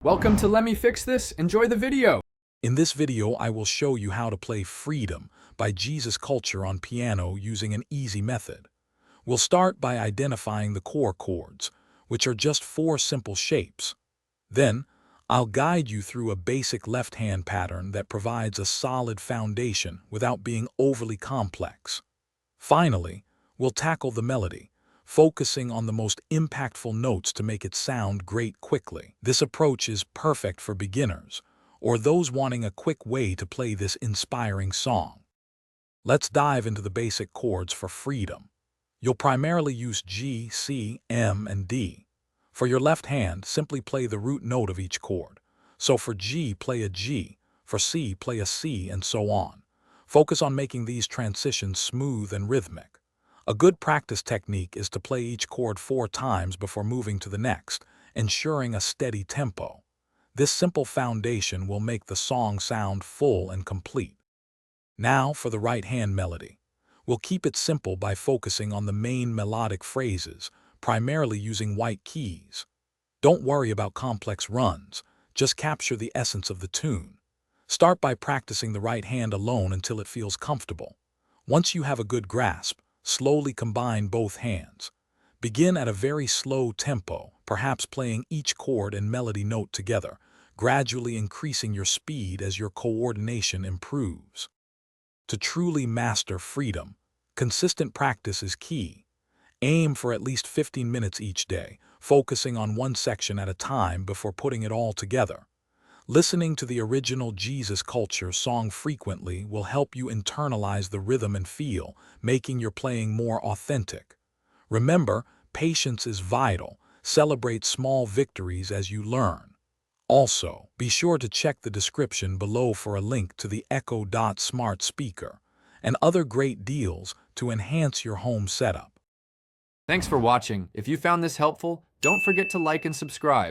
Welcome to Let Me Fix This. Enjoy the video. In this video, I will show you how to play Freedom by Jesus Culture on piano using an easy method. We'll start by identifying the core chords, which are just 4 simple shapes. Then, I'll guide you through a basic left-hand pattern that provides a solid foundation without being overly complex. Finally, we'll tackle the melody, focusing on the most impactful notes to make it sound great quickly. This approach is perfect for beginners or those wanting a quick way to play this inspiring song. Let's dive into the basic chords for Freedom. You'll primarily use G, C, M, and D. For your left hand, simply play the root note of each chord. So for G, play a G, for C, play a C, and so on. Focus on making these transitions smooth and rhythmic. A good practice technique is to play each chord 4 times before moving to the next, ensuring a steady tempo. This simple foundation will make the song sound full and complete. Now for the right-hand melody. We'll keep it simple by focusing on the main melodic phrases, primarily using white keys. Don't worry about complex runs, just capture the essence of the tune. Start by practicing the right hand alone until it feels comfortable. Once you have a good grasp, slowly combine both hands. Begin at a very slow tempo, perhaps playing each chord and melody note together, gradually increasing your speed as your coordination improves. To truly master Freedom, consistent practice is key. Aim for at least 15 minutes each day, focusing on one section at a time before putting it all together. Listening to the original Jesus Culture song frequently will help you internalize the rhythm and feel, making your playing more authentic. Remember, patience is vital. Celebrate small victories as you learn. Also, be sure to check the description below for a link to the Echo Dot smart speaker and other great deals to enhance your home setup. Thanks for watching. If you found this helpful, don't forget to like and subscribe.